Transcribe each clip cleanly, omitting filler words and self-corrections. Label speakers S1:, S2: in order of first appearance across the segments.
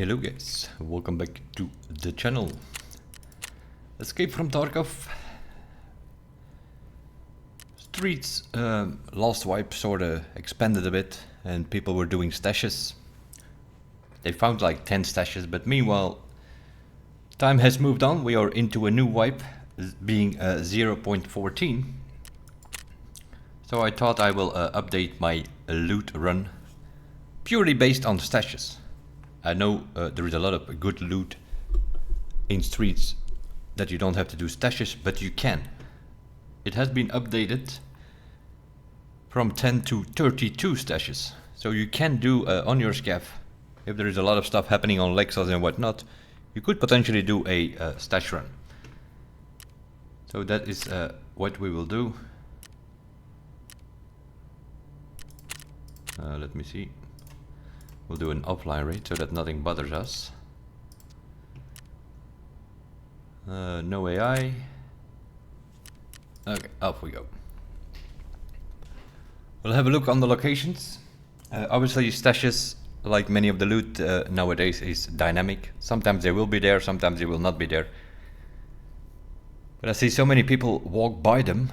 S1: Hello guys, welcome back to the channel. Escape from Tarkov. Streets last wipe sorta expanded a bit and people were doing stashes. They found like 10 stashes, but meanwhile time has moved on. We are into a new wipe being 0.14. So I thought I will update my loot run purely based on stashes. I know there is a lot of good loot in streets that you don't have to do stashes, but you can. It has been updated from 10 to 32 stashes. So you can do on your scav, if there is a lot of stuff happening on Lexos and whatnot, you could potentially do a stash run. So that is what we will do. Let me see. We'll do an offline raid so that nothing bothers us. No AI. Okay, off we go. We'll have a look on the locations. Obviously stashes, like many of the loot nowadays, is dynamic. Sometimes they will be there, sometimes they will not be there. But I see so many people walk by them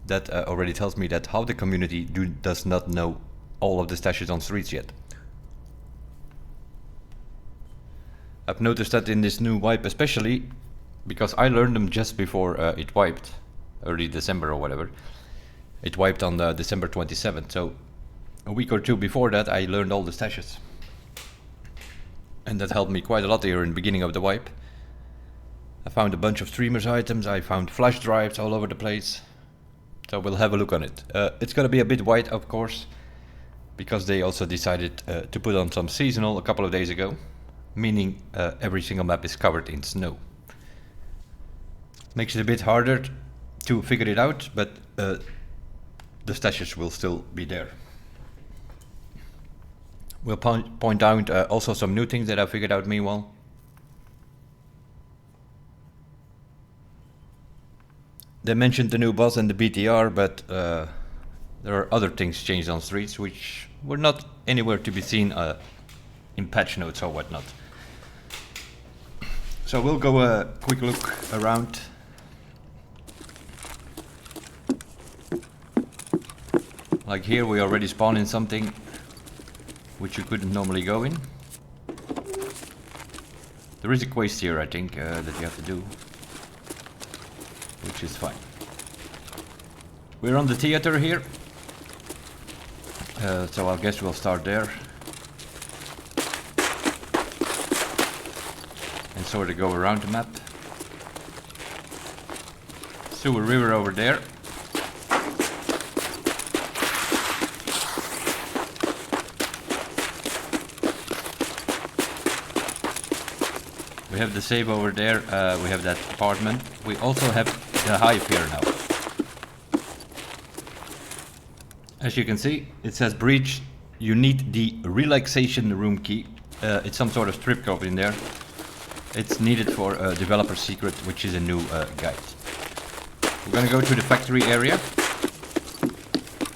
S1: that already tells me that how the community does not know all of the stashes on streets yet. I've noticed that in this new wipe especially, because I learned them just before it wiped, early December or whatever. It wiped on December 27th, so a week or two before that I learned all the stashes. And that helped me quite a lot here in the beginning of the wipe. I found a bunch of streamers items, I found flash drives all over the place. So we'll have a look on it. It's gonna be a bit white, of course, because they also decided to put on some seasonal a couple of days ago. Meaning every single map is covered in snow. Makes it a bit harder to figure it out, but the stashes will still be there. We'll point out also some new things that I figured out meanwhile. They mentioned the new boss and the BTR, but there are other things changed on streets which were not anywhere to be seen in patch notes or whatnot. So we'll go a quick look around. Like here we already spawned in something which you couldn't normally go in. There is a quest here, I think, that you have to do, which is fine. We're on the theater here, so I guess we'll start there. Sort of go around the map. Sewer River over there. We have the save over there. We have that apartment. We also have the hive here now. As you can see, it says breach. You need the relaxation room key. It's some sort of strip club in there. It's needed for developer secret, which is a new guide. We're gonna go to the factory area.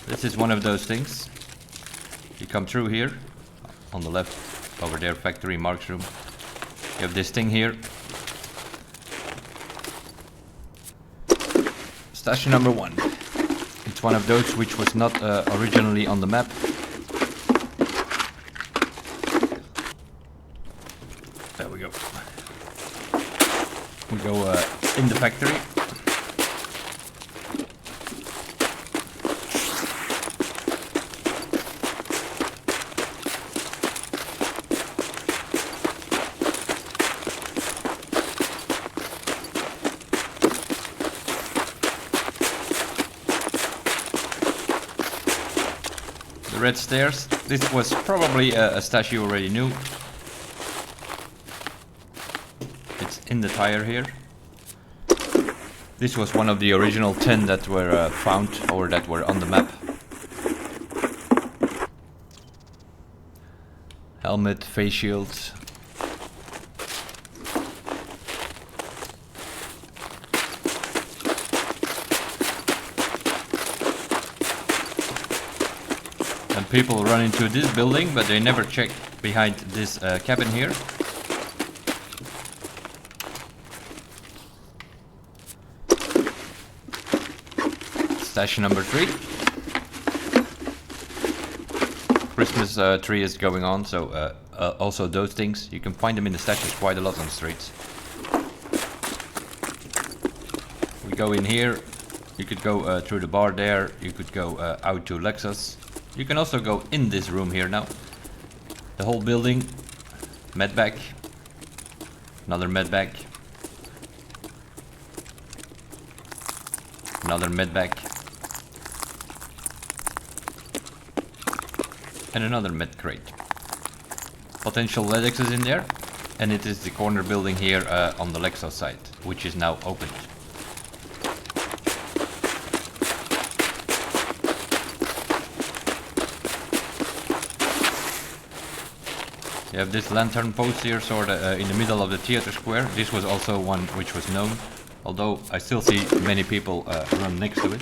S1: This is one of those things. You come through here, on the left, over there, factory Mark's room. You have this thing here. Stash number 1. It's one of those which was not originally on the map. There we go. We go in the factory. The red stairs. This was probably a stash you already knew. In the tire here. This was one of the original 10 that were found or that were on the map. Helmet, face shields. And people run into this building, but they never check behind this cabin here. Stash number 3. Christmas tree is going on, so also those things. You can find them in the stashes quite a lot on the streets. We go in here. You could go through the bar there. You could go out to Lexos. You can also go in this room here now. The whole building. Medbag. Another medbag. Another medbag. And another med crate. Potential Lexus is in there. And it is the corner building here on the Lexos side, which is now opened. You have this lantern post here, sort of in the middle of the theater square. This was also one which was known, although I still see many people run next to it.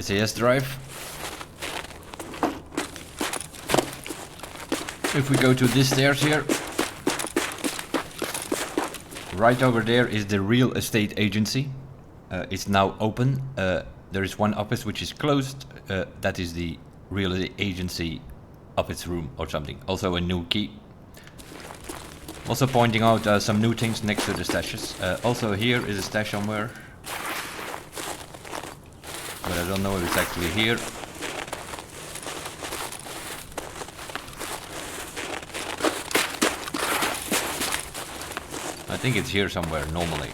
S1: SAS drive. If we go to this stairs here, right over there is the real estate agency. It's now open. There is one office which is closed. That is the real estate agency office room or something. Also a new key. Also pointing out some new things next to the stashes. Also here is a stash somewhere. But I don't know if it's actually here. I think it's here somewhere normally.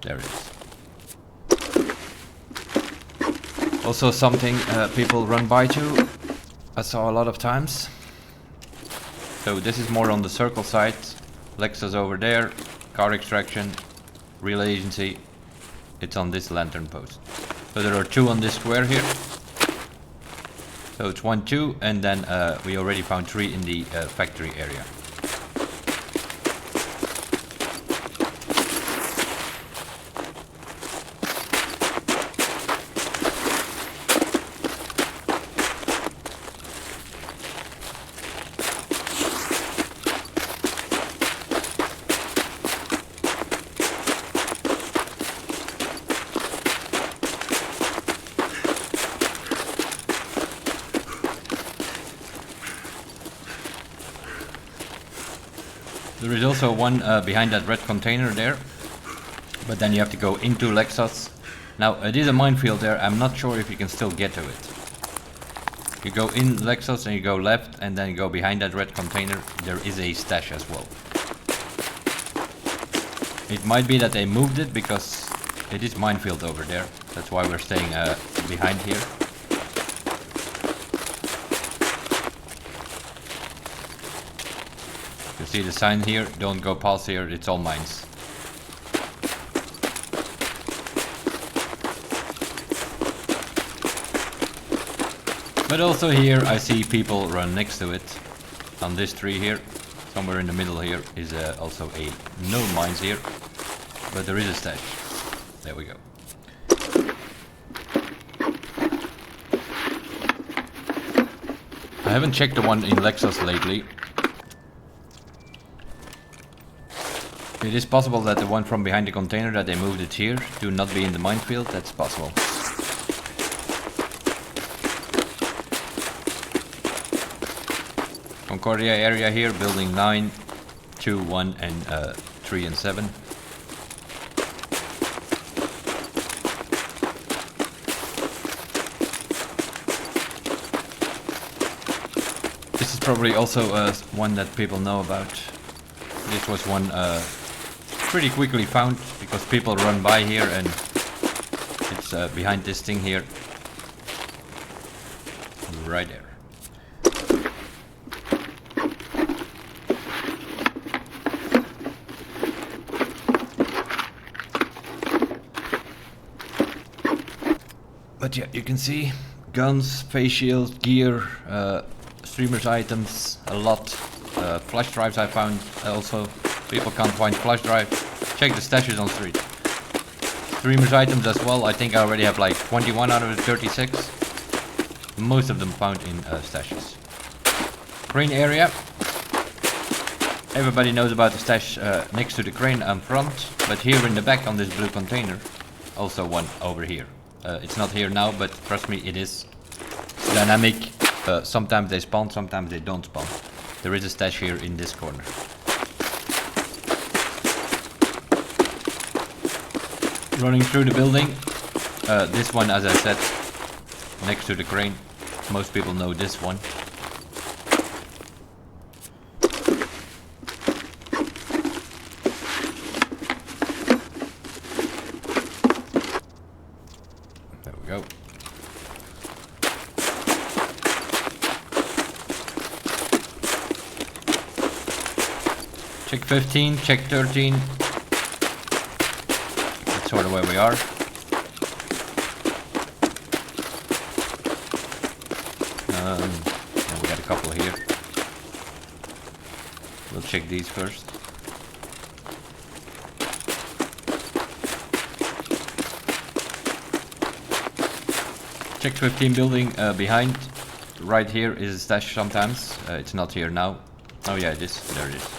S1: There it is. Also something people run by to. I saw a lot of times. So this is more on the circle side. Lexus over there. Car extraction. Real agency. It's on this lantern post. So there are 2 on this square here. So it's 1, 2, and then we already found 3 in the factory area. There is also one behind that red container there, but then you have to go into Lexos. Now it is a minefield there. I'm not sure if you can still get to it. You go in Lexos and you go left, and then you go behind that red container. There is a stash as well. It might be that they moved it because it is minefield over there. That's why we're staying behind here. You see the sign here, don't go past here, it's all mines. But also here I see people run next to it. On this tree here, somewhere in the middle here is also no mines here. But there is a stash. There we go. I haven't checked the one in Lexos lately. It is possible that the one from behind the container, that they moved it here to not be in the minefield. That's possible. Concordia area here, building 9, 2, 1 and 3 and 7. This is probably also one that people know about. This was one pretty quickly found because people run by here, and it's behind this thing here. Right there. But yeah, you can see guns, face shields, gear, streamers items, a lot. Flash drives I found also. People can't find flash drive. Check the stashes on street. Streamers items as well. I think I already have like 21 out of the 36. Most of them found in stashes. Crane area. Everybody knows about the stash next to the crane and front, but here in the back on this blue container, also one over here. It's not here now, but trust me, it is. It's dynamic. Sometimes they spawn, sometimes they don't spawn. There is a stash here in this corner. Running through the building. This one, as I said, next to the crane. Most people know this one. There we go. Check 15, check 13. That's sort of where we are. And we got a couple here. We'll check these first. Check 15 building behind. Right here is a stash sometimes. It's not here now. Oh yeah, it is. There it is.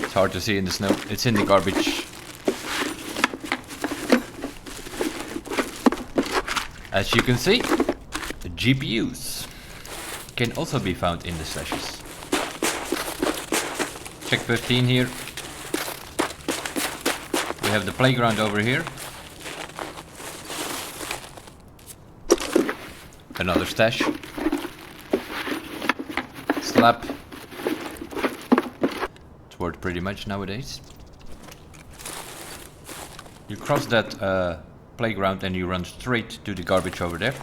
S1: It's hard to see in the snow. It's in the garbage. As you can see, the GPUs can also be found in the stashes. Check 15 here. We have the playground over here. Another stash. Slab. It's worth pretty much nowadays. You cross that playground and you run straight to the garbage over there.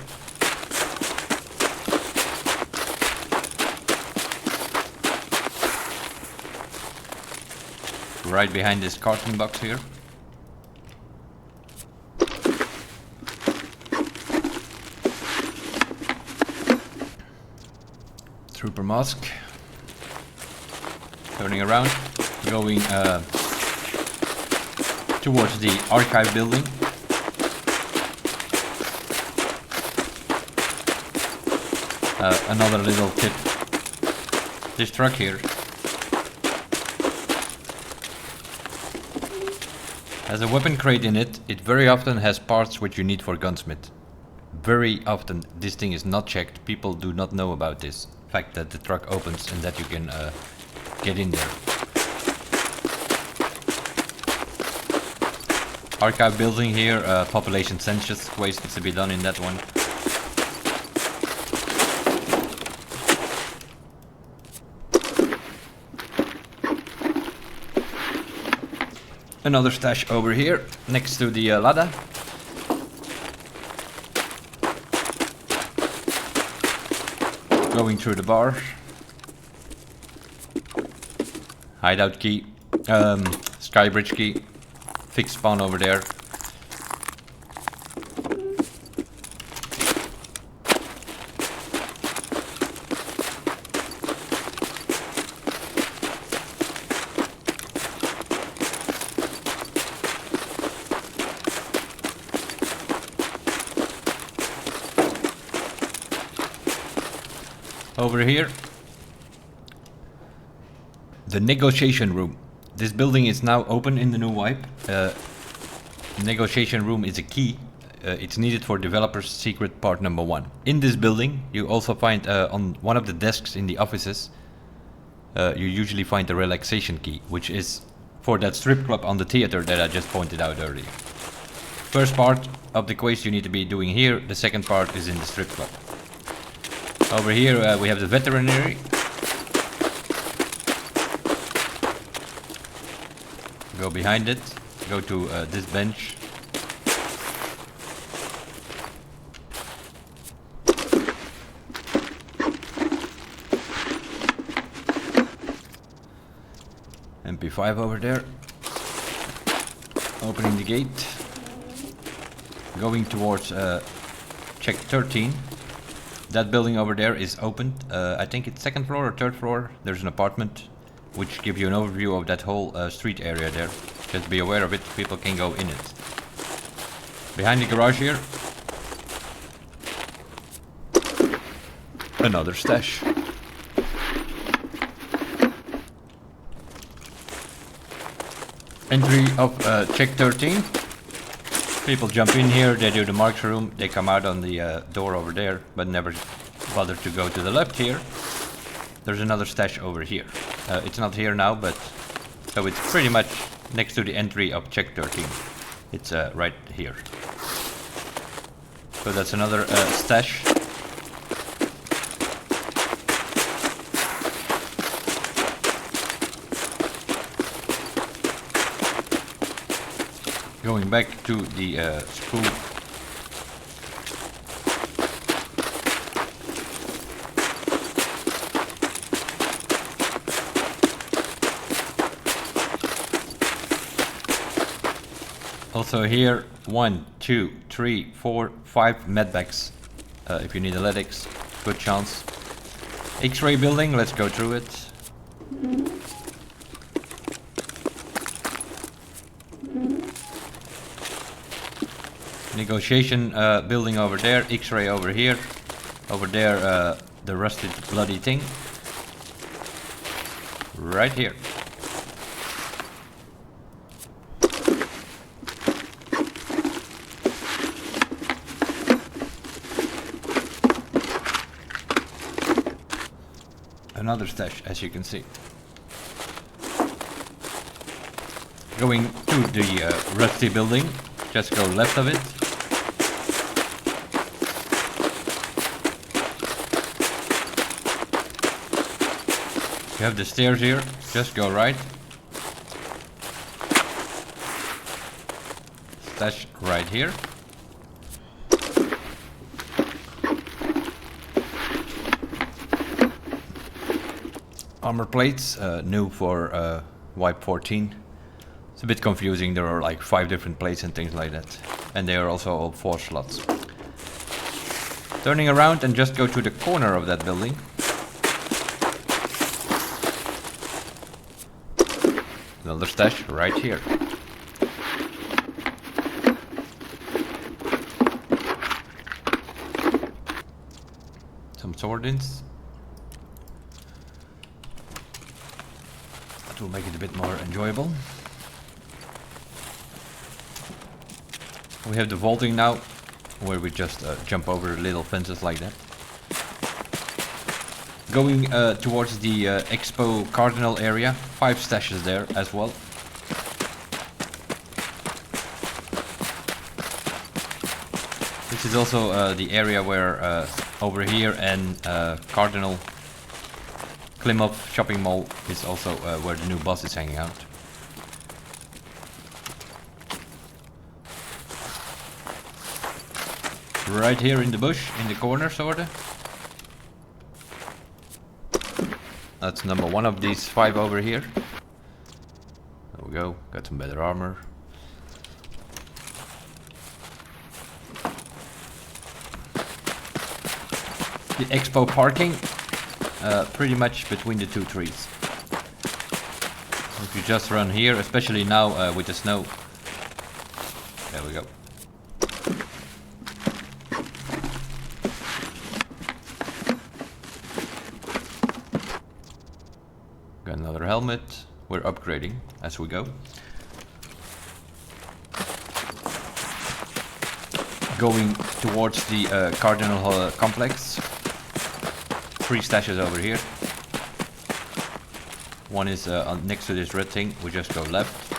S1: Right behind this carton box here. Trooper mask. Turning around, going towards the archive building. Another little tip. This truck here has a weapon crate in it. It very often has parts which you need for gunsmith. Very often this thing is not checked. People do not know about this fact that the truck opens and that you can get in there. Archive building here, population census waste needs to be done in that one. Another stash over here, next to the ladder. Going through the bar. Hideout key, skybridge key, fixed spawn over there. Over here, the negotiation room. This building is now open in the new wipe. Negotiation room is a key. It's needed for developers secret part number 1. In this building, you also find on one of the desks in the offices, you usually find the relaxation key, which is for that strip club on the theater that I just pointed out earlier. First part of the quest you need to be doing here. The second part is in the strip club. Over here we have the Veterinarian Area. Go behind it, go to this bench. MP5 over there. Opening the gate. Going towards check 13. That building over there is open. I think it's second floor or third floor. There's an apartment which gives you an overview of that whole street area there. Just be aware of it, people can go in it. Behind the garage here. Another stash. Entry of chek 13. People jump in here, they do the marks room, they come out on the door over there, but never bother to go to the left here. There's another stash over here. It's not here now, but so it's pretty much next to the entry of chek 13. It's right here. So that's another stash. Going back to the spool. Also here, 1, 2, 3, 4, 5 medbacks. If you need athletics, good chance. X-ray building, let's go through it. Negotiation building over there, X-ray over here. Over there, the rusted bloody thing. Right here. Another stash, as you can see. Going to the rusty building, just go left of it. You have the stairs here, just go right. Stash right here. Armor plates, new for wipe 14. It's a bit confusing, there are like 5 different plates and things like that. And they are also all 4 slots. Turning around and just go to the corner of that building. Another stash right here. Some sword-ins. That will make it a bit more enjoyable. We have the vaulting now, where we just jump over little fences like that. Going towards the Expo Cardinal Area, 5 stashes there as well. This is also the area where over here and Cardinal Klimov shopping mall is also where the new boss is hanging out. Right here in the bush, in the corner sorta. That's number 1 of these 5 over here. There we go, got some better armor. The Expo parking, pretty much between the 2 trees. If you just run here, especially now with the snow. There we go. Got another helmet. We're upgrading as we go. Going towards the Cardinal complex. 3 stashes over here. One is next to this red thing. We just go left.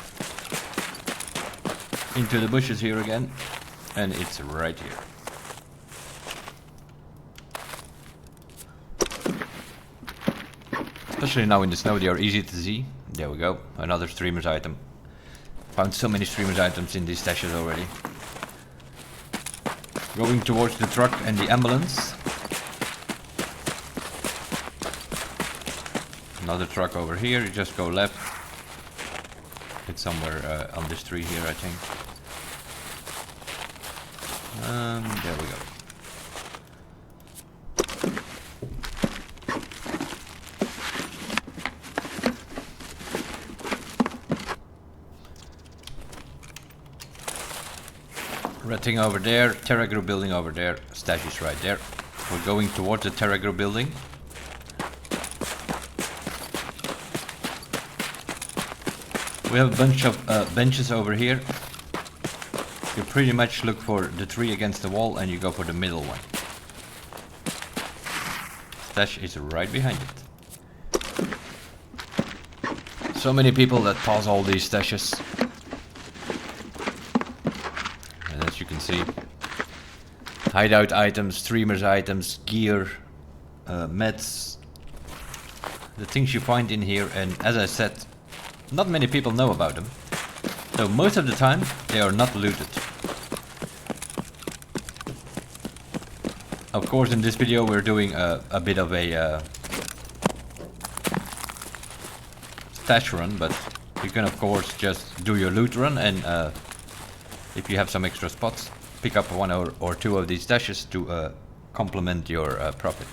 S1: Into the bushes here again. And it's right here. Especially now in the snow, they are easy to see. There we go, another streamer's item. Found so many streamer's items in these stashes already. Going towards the truck and the ambulance. Another truck over here, you just go left. It's somewhere on this tree here, I think. There we go. Nothing over there. Terragroup building over there. Stashes right there. We're going towards the Terragroup building. We have a bunch of benches over here. You pretty much look for the tree against the wall and you go for the middle one. Stash is right behind it. So many people that pass all these stashes. And as you can see, hideout items, streamers items, gear, meds, the things you find in here, and as I said, not many people know about them. So most of the time they are not looted. Of course in this video we're doing a bit of a stash run, but you can of course just do your loot run and if you have some extra spots, pick up one or two of these stashes to complement your profit.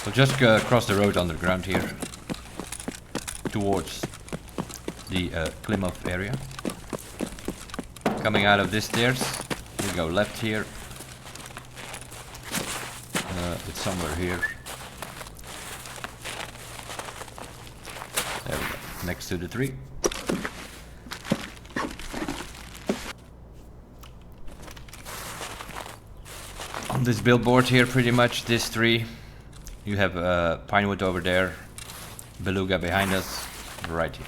S1: So just cross the road underground here towards the Plymouth area. Coming out of this stairs, we go left here. It's somewhere here. There we go, next to the tree. On this billboard here, pretty much this tree, you have Pinewood over there, Beluga behind us, right here.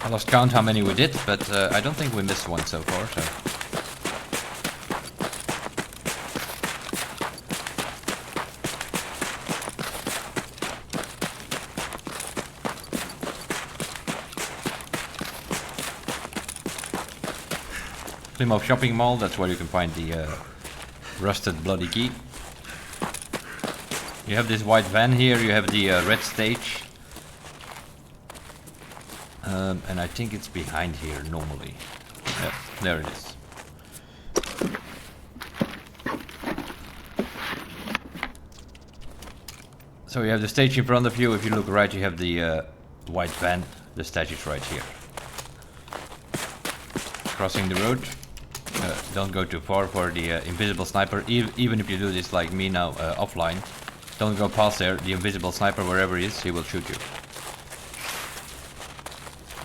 S1: I lost count how many we did, but I don't think we missed one so far, so. Plymouth Shopping Mall, that's where you can find the rusted bloody key. You have this white van here, you have the red stage. And I think it's behind here normally. Yeah, there it is. So you have the stage in front of you. If you look right, you have the white van. The stage is right here. Crossing the road. Don't go too far for the invisible sniper. Even if you do this like me now offline, don't go past there. The invisible sniper, wherever he is, he will shoot you.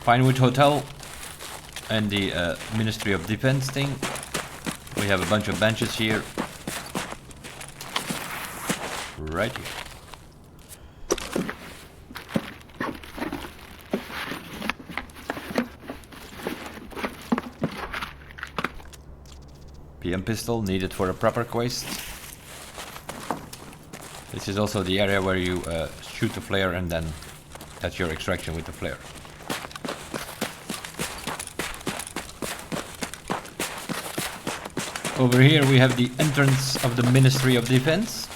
S1: Pinewood Hotel and the Ministry of Defense thing. We have a bunch of benches here. Right here. PM pistol needed for a proper quest. This is also the area where you shoot the flare and then that's your extraction with the flare. Over here we have the entrance of the Ministry of Defense,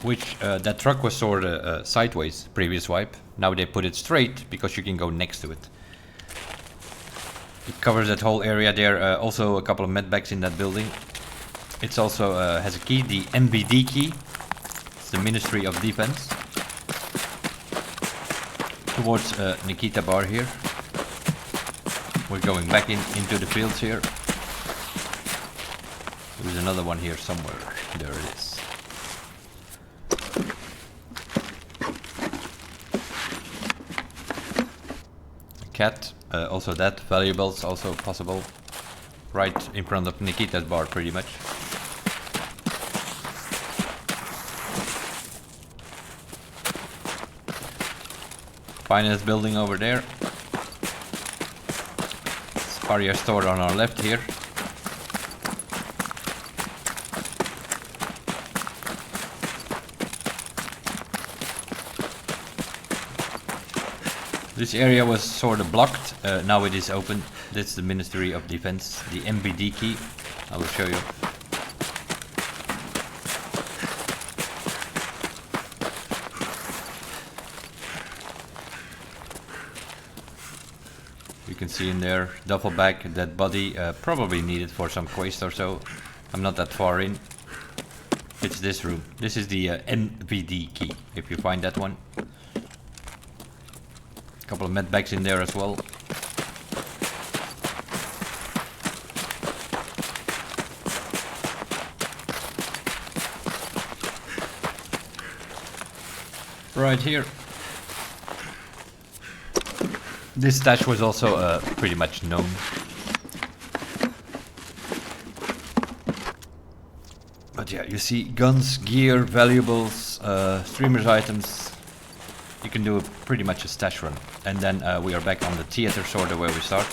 S1: which that truck was sort of sideways previous wipe. Now they put it straight because you can go next to it. It covers that whole area there. Also a couple of medbags in that building. It's also has a key, the MBD key. It's the Ministry of Defense. Towards Nikita bar here. We're going back into the fields here. There's another one here somewhere. There it is. Cat, also that. Valuables also possible. Right in front of Nikita's bar pretty much. Finance building over there. Sparja store on our left here. This area was sort of blocked, now it is open. That's the Ministry of Defense, the MBD key. I will show you. You can see in there, duffel bag, dead body, probably needed for some quest or so. I'm not that far in. It's this room. This is the MBD key, if you find that one. Couple of med bags in there as well. right here. This stash was also pretty much known. But yeah, you see guns, gear, valuables, streamers items. You can do pretty much a stash run. And then we are back on the theater sort of where we start.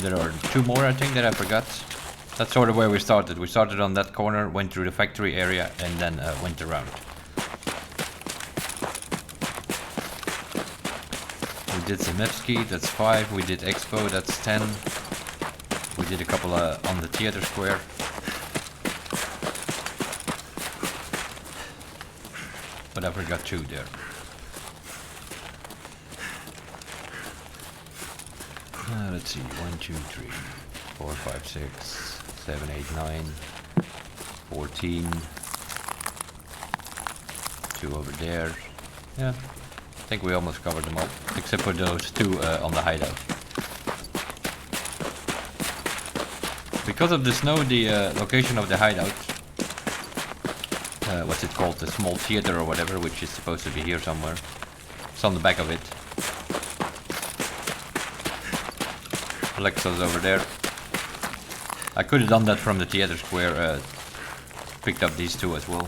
S1: There are two more I think that I forgot. That's sort of where we started. We started on that corner, went through the factory area and then went around. We did Zemevsky, that's 5. We did Expo, that's 10. We did a couple on the theater square. But I forgot 2 there. Let's see, 1, 2, 3, 4, 5, 6, 7, 8, 9, 14. 2 over there. Yeah, I think we almost covered them all, except for those 2 on the hideout. Because of the snow, the location of the hideout, what's it called, the small theater or whatever, which is supposed to be here somewhere, it's on the back of it. Lexos over there. I could have done that from the theater square, picked up these 2 as well.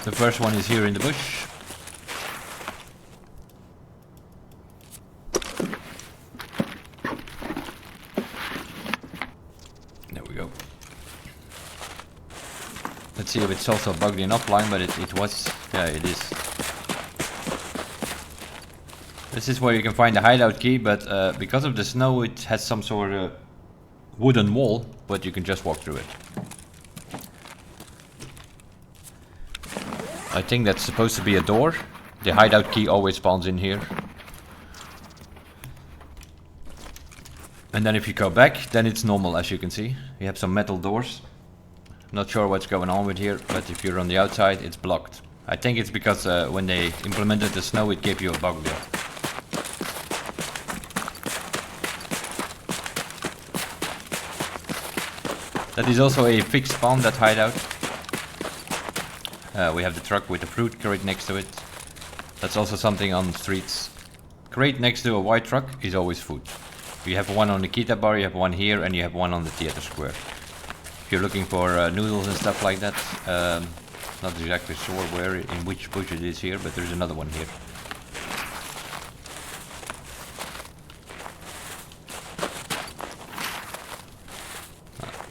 S1: The first one is here in the bush. There we go. Let's see if it's also bugged in offline, but it was. Yeah, it is. This is where you can find the hideout key, but because of the snow it has some sort of wooden wall, but you can just walk through it. I think that's supposed to be a door. The hideout key always spawns in here. And then if you go back, then it's normal, as you can see. You have some metal doors. Not sure what's going on with here, but if you're on the outside, it's blocked. I think it's because when they implemented the snow, it gave you a bug there. That is also a fixed spawn, that hideout. We have the truck with the fruit crate next to it. That's also something on the streets. Crate next to a white truck is always food. You have one on Nikita bar, you have one here, and you have one on the theater square. If you're looking for noodles and stuff like that, not exactly sure where, in which bush it is here, but there's another one here.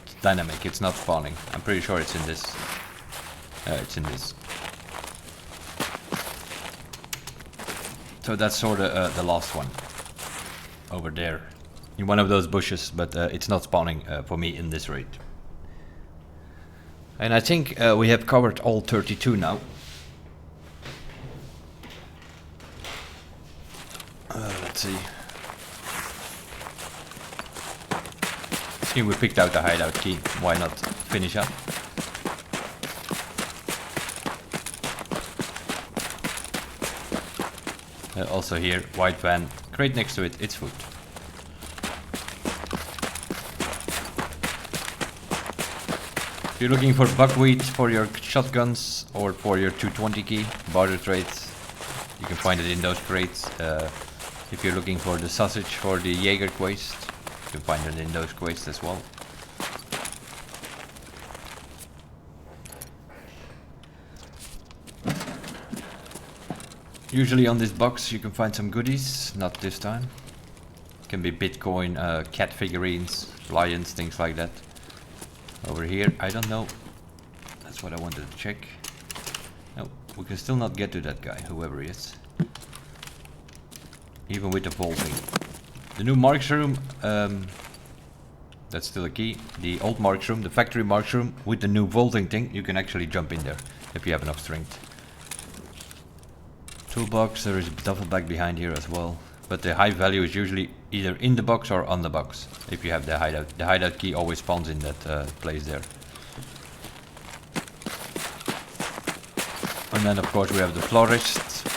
S1: It's dynamic, it's not spawning. I'm pretty sure it's in this. It's in this. So that's sort of the last one. Over there. In one of those bushes, but it's not spawning for me in this raid. And I think we have covered all 32 now. Let's see. See, we picked out the hideout key. Why not finish up? Also here, white van, crate next to it, it's food. If you're looking for buckwheat for your shotguns or for your 220 key, barter trades, you can find it in those crates. If you're looking for the sausage for the Jaeger quest, you can find it in those quests as well. Usually on this box you can find some goodies, not this time. Can be Bitcoin, cat figurines, lions, things like that. Over here, I don't know. That's what I wanted to check. No, we can still not get to that guy, whoever he is. Even with the vaulting. The new Marks room, that's still a key. The old Marks room, the factory Marks room, with the new vaulting thing, you can actually jump in there if you have enough strength. Toolbox, there is a duffel bag behind here as well. But the high value is usually either in the box or on the box. If you have the hideout. The hideout key always spawns in that place there. And then of course we have the florist.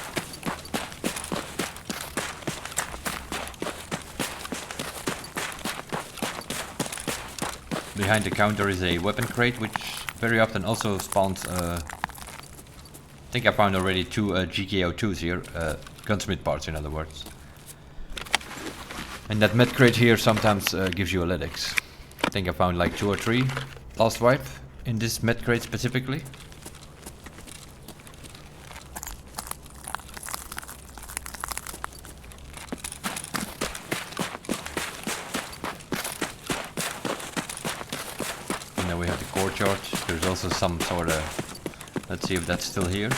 S1: Behind the counter is a weapon crate, which very often also spawns. I think I found already 2 GKO2s here, gunsmith parts in other words. And that med crate here sometimes gives you elitics. I think I found like 2 or 3 last wipe in this med crate specifically. And then we have the courtyard. There's also some sort of... Let's see if that's still here.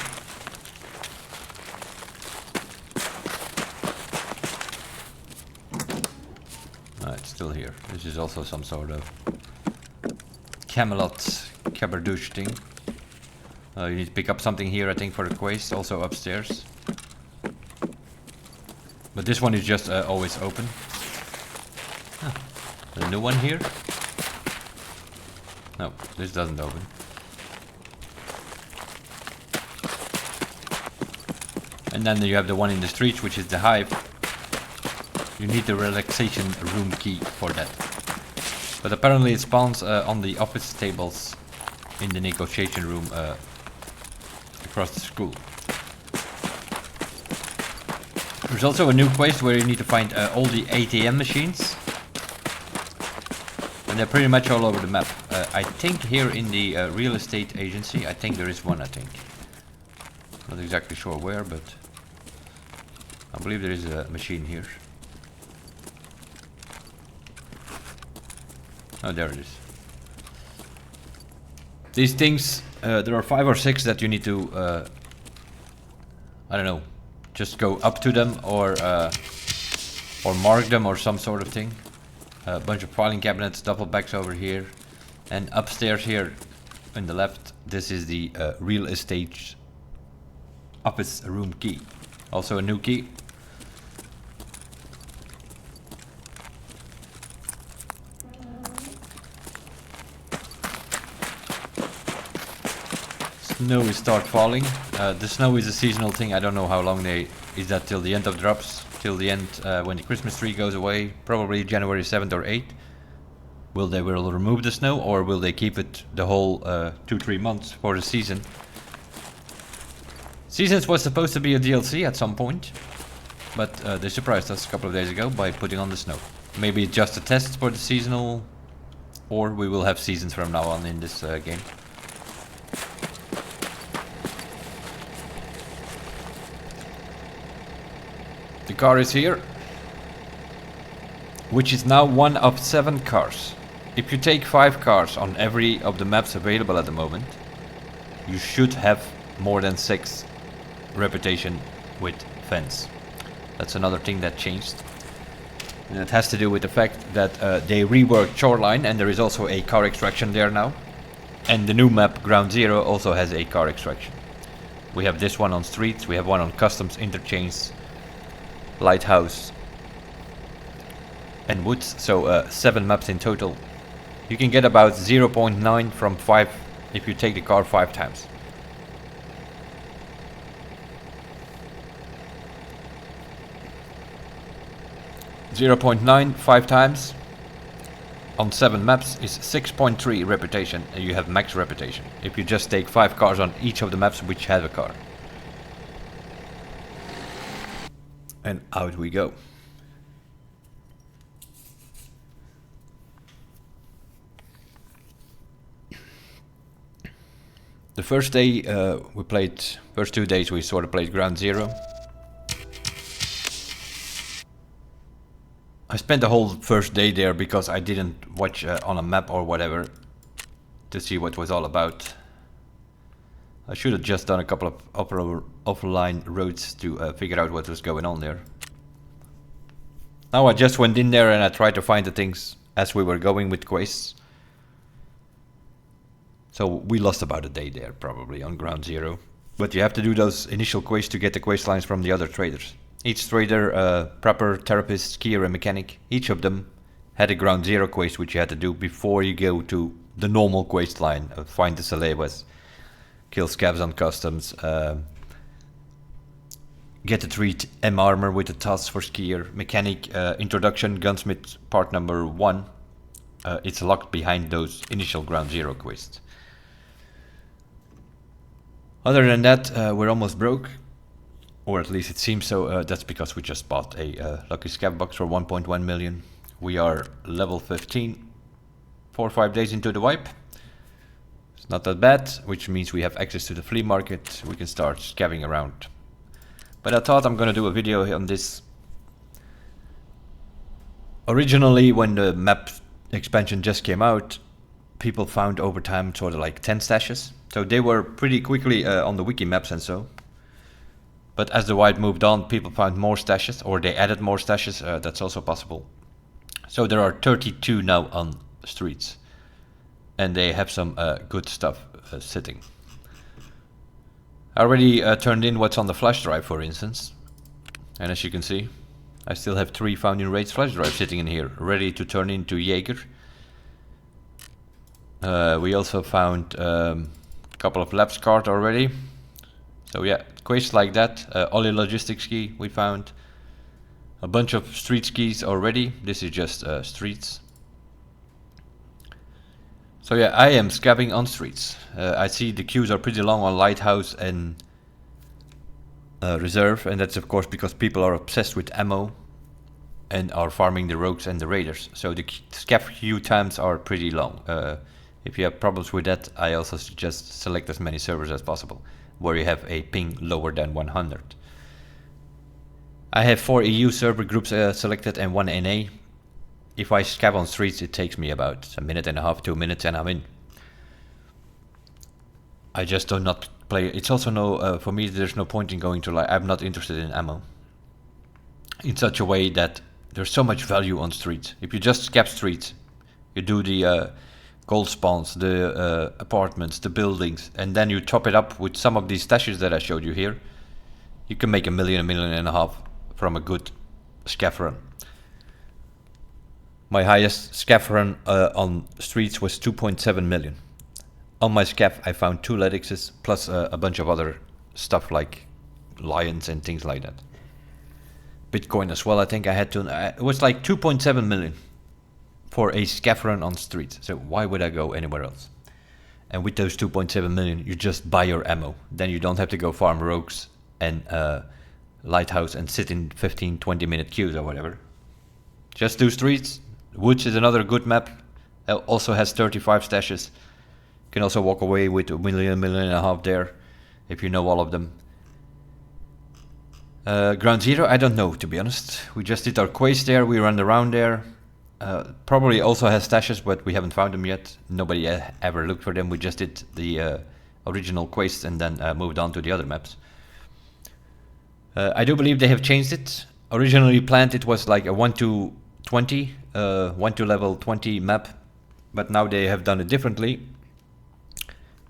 S1: It's still here. This is also some sort of Camelot cabardouche thing. You need to pick up something here, I think, for the quest, also upstairs. But this one is just always open. Huh. A new one here? No, this doesn't open. And then you have the one in the streets, which is the hive. You need the relaxation room key for that. But apparently it spawns on the office tables in the negotiation room across the school. There's also a new quest where you need to find all the ATM machines. And they're pretty much all over the map. I think here in the real estate agency, I think there is one, I think. Not exactly sure where, but I believe there is a machine here. Oh, there it is. These things, there are 5 or 6 that you need to, I don't know, just go up to them or mark them or some sort of thing. A bunch of filing cabinets, duffel bags over here. And upstairs here, in the left, this is the real estate office room key. Also a new key. Snow is start falling. The snow is a seasonal thing. I don't know how long is that till the end of drops, till the end when the Christmas tree goes away, probably January 7th or 8th. Will they remove the snow, or will they keep it the whole 2-3 months for the season? Seasons was supposed to be a DLC at some point, but they surprised us a couple of days ago by putting on the snow. Maybe it's just a test for the seasonal, or we will have seasons from now on in this game. The car is here, which is now one of 7 cars. If you take 5 cars on every of the maps available at the moment, you should have more than 6 reputation with fence. That's another thing that changed. And it has to do with the fact that they reworked Shoreline, and there is also a car extraction there now. And the new map, Ground Zero, also has a car extraction. We have this one on streets, we have one on customs, interchange, lighthouse and woods, so 7 maps in total. You can get about 0.9 from 5 if you take the car 5 times. .9 5 times on 7 maps is 6.3 reputation, and you have max reputation if you just take 5 cars on each of the maps which have a car. And out we go. The first day first 2 days we sort of played Ground Zero. I spent the whole first day there because I didn't watch on a map or whatever to see what it was all about. I should have just done a couple of offline roads to figure out what was going on there. Now I just went in there and I tried to find the things as we were going with quests. So we lost about a day there probably on Ground Zero. But you have to do those initial quests to get the quest lines from the other traders. Each trader, prepper, therapist, skier and mechanic, each of them had a Ground Zero quest which you had to do before you go to the normal quest line. Find the Salevas, kill scavs on customs, get the 3 M armor with the TAS for skier, mechanic, introduction, gunsmith part number 1, it's locked behind those initial Ground Zero quests. Other than that, we're almost broke, or at least it seems so. That's because we just bought a lucky scav box for 1.1 million. We are level 15, 4 or 5 days into the wipe. It's not that bad, which means we have access to the flea market. We can start scavving around. But I thought I'm gonna do a video on this. Originally, when the map expansion just came out, people found over time sort of like 10 stashes. So they were pretty quickly on the wiki maps and so. But as the wipe moved on, people found more stashes, or they added more stashes. That's also possible. So there are 32 now on streets, and they have some good stuff sitting. I already turned in what's on the flash drive, for instance, and as you can see, I still have 3 found in raids flash drives sitting in here, ready to turn into Jaeger. We also found a couple of labs card already. So yeah, quests like that. Ollie logistics key we found. A bunch of street skis already. This is just streets. So yeah, I am scabbing on streets. I see the queues are pretty long on Lighthouse and Reserve, and that's of course because people are obsessed with ammo and are farming the rogues and the raiders. So the scav queue times are pretty long. If you have problems with that, I also suggest select as many servers as possible, where you have a ping lower than 100. I have 4 EU server groups selected and 1 NA. If I scav on streets, it takes me about a minute and a half, 2 minutes, and I'm in. I just do not play. It's also no, for me, there's no point in going to like, I'm not interested in ammo in such a way that there's so much value on streets. If you just scav streets, you do the gold spawns, the apartments, the buildings, and then you top it up with some of these stashes that I showed you here, you can make $1 million, $1.5 million from a good scav run. My highest scav run on streets was 2.7 million. On my scav I found 2 Ledixes plus a bunch of other stuff like lions and things like that. Bitcoin as well, I think I had to, it was like 2.7 million. For a scav run on streets, so why would I go anywhere else? And with those 2.7 million, you just buy your ammo. Then you don't have to go farm rogues and Lighthouse and sit in 15-20 minute queues or whatever. Just do streets. Woods is another good map. Also has 35 stashes. You can also walk away with $1 million, $1.5 million there, if you know all of them. Ground Zero, I don't know, to be honest. We just did our quest there. We ran around there. Probably also has stashes, but we haven't found them yet. Nobody ever looked for them. We just did the original quest and then moved on to the other maps. I do believe they have changed it. Originally planned it was like a 1 to 20, 1 to level 20 map, but now they have done it differently.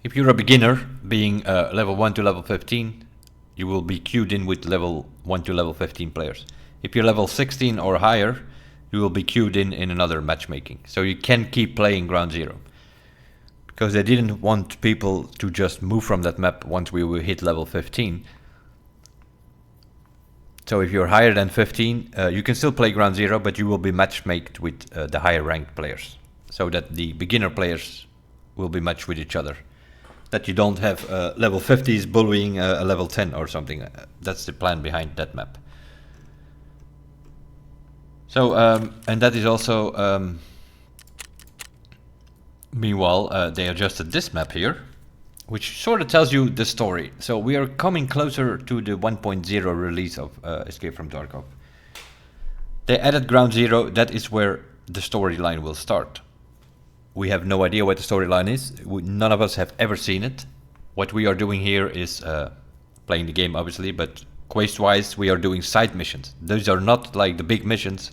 S1: If you're a beginner, being level 1 to level 15, you will be queued in with level 1 to level 15 players. If you're level 16 or higher, you will be queued in another matchmaking. So you can keep playing Ground Zero. Because they didn't want people to just move from that map once we will hit level 15. So if you're higher than 15, you can still play Ground Zero, but you will be matchmaked with the higher ranked players. So that the beginner players will be matched with each other. That you don't have level 50s bullying a level 10 or something. That's the plan behind that map. So, and that is also, meanwhile, they adjusted this map here, which sort of tells you the story. So we are coming closer to the 1.0 release of Escape from Tarkov. They added Ground Zero, that is where the storyline will start. We have no idea what the storyline is, none of us have ever seen it. What we are doing here is playing the game obviously, but quest-wise we are doing side missions. Those are not like the big missions.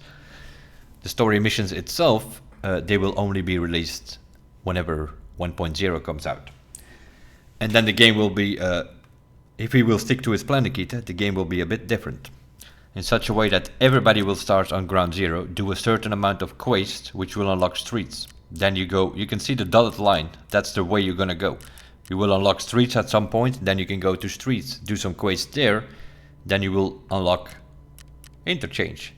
S1: The story missions itself, they will only be released whenever 1.0 comes out. And then the game will be, if we will stick to its plan, Nikita, the game will be a bit different. In such a way that everybody will start on Ground Zero, do a certain amount of quests, which will unlock streets. Then you go, you can see the dotted line, that's the way you're gonna go. You will unlock streets at some point, then you can go to streets, do some quests there, then you will unlock interchange.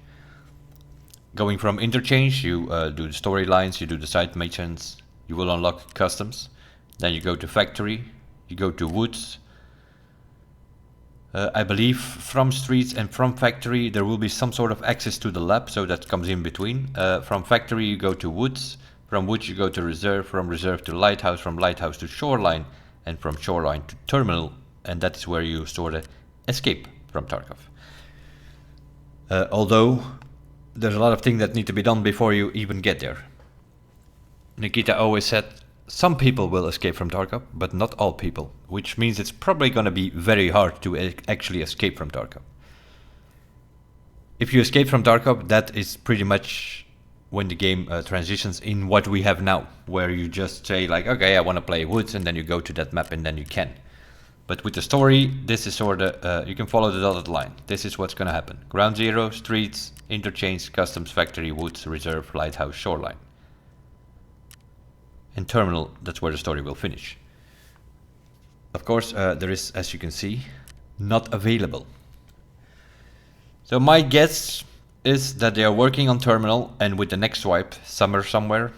S1: Going from interchange, you do the storylines, you do the side missions, you will unlock customs. Then you go to factory, you go to woods. I believe from streets and from factory there will be some sort of access to the lab, so that comes in between. From factory you go to woods, from woods you go to reserve, from reserve to lighthouse, from lighthouse to shoreline, and from shoreline to terminal, and that is where you sort of escape from Tarkov. Although there's a lot of things that need to be done before you even get there. Nikita always said, some people will escape from Tarkov, but not all people, which means it's probably going to be very hard to actually escape from Tarkov. If you escape from Tarkov, that is pretty much when the game transitions in what we have now, where you just say like, okay, I want to play woods, and then you go to that map and then you can. But with the story, this is sort of, you can follow the dotted line. This is what's going to happen. Ground zero, streets, interchange, customs, factory, woods, reserve, lighthouse, shoreline. And terminal, that's where the story will finish. Of course, there is, as you can see, not available. So my guess is that they are working on terminal, and with the next swipe, summer somewhere,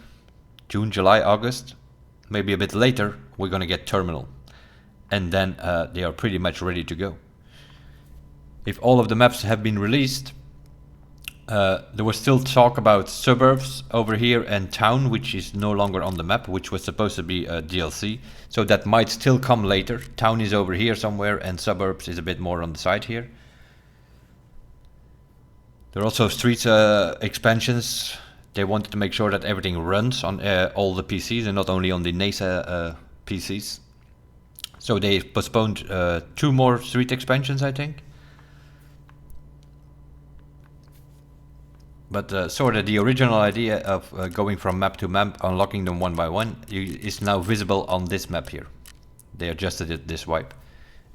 S1: June, July, August, maybe a bit later, we're gonna get terminal. And then they are pretty much ready to go. If all of the maps have been released, there was still talk about suburbs over here and town, which is no longer on the map, which was supposed to be a DLC. So that might still come later. Town is over here somewhere and suburbs is a bit more on the side here. There are also streets expansions. They wanted to make sure that everything runs on all the PCs and not only on the NASA PCs. So they postponed 2 more street expansions, I think. But sort of the original idea of going from map to map, unlocking them one by one, is now visible on this map here. They adjusted it this wipe.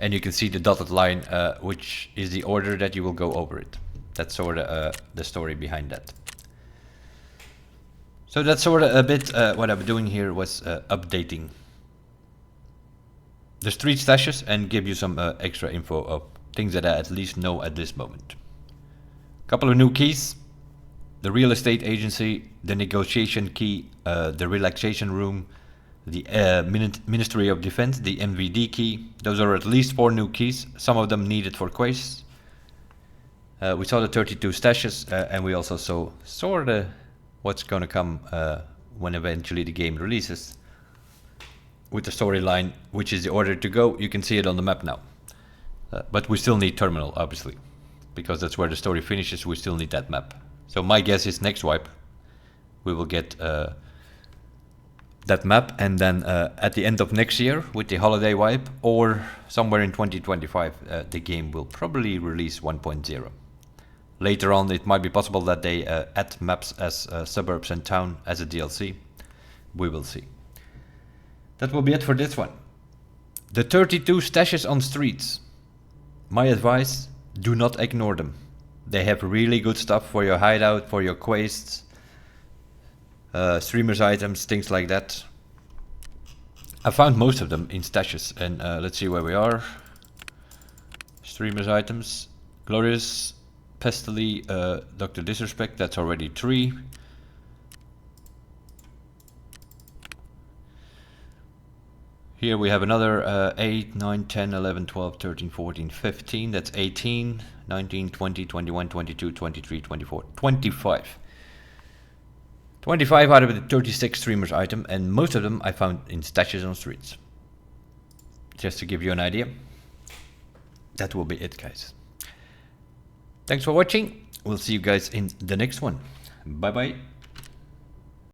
S1: And you can see the dotted line, which is the order that you will go over it. That's sort of the story behind that. So that's sort of a bit what I'm doing here was updating the street stashes and give you some extra info of things that I at least know at this moment. Couple of new keys. The real estate agency, the negotiation key, the relaxation room, the Ministry of Defense, the MVD key. Those are at least 4 new keys, some of them needed for quests. We saw the 32 stashes, and we also saw sort of what's going to come when eventually the game releases. With the storyline, which is the order to go, you can see it on the map now. But we still need terminal, obviously, because that's where the story finishes. We still need that map. So my guess is next wipe we will get that map, and then at the end of next year with the holiday wipe, or somewhere in 2025 the game will probably release 1.0. Later on it might be possible that they add maps as suburbs and town as a DLC. We will see. That will be it for this one. The 32 stashes on streets. My advice, do not ignore them. They have really good stuff for your hideout, for your quests, streamers items, things like that. I found most of them in stashes, and let's see where we are. Streamers items, Glorious, Pestily, Dr. Disrespect, that's already 3. Here we have another 8, 9, 10, 11, 12, 13, 14, 15, that's 18, 19, 20, 21, 22, 23, 24, 25. 25 out of the 36 streamers item, and most of them I found in stashes on streets. Just to give you an idea. That will be it, guys. Thanks for watching. We'll see you guys in the next one. Bye bye.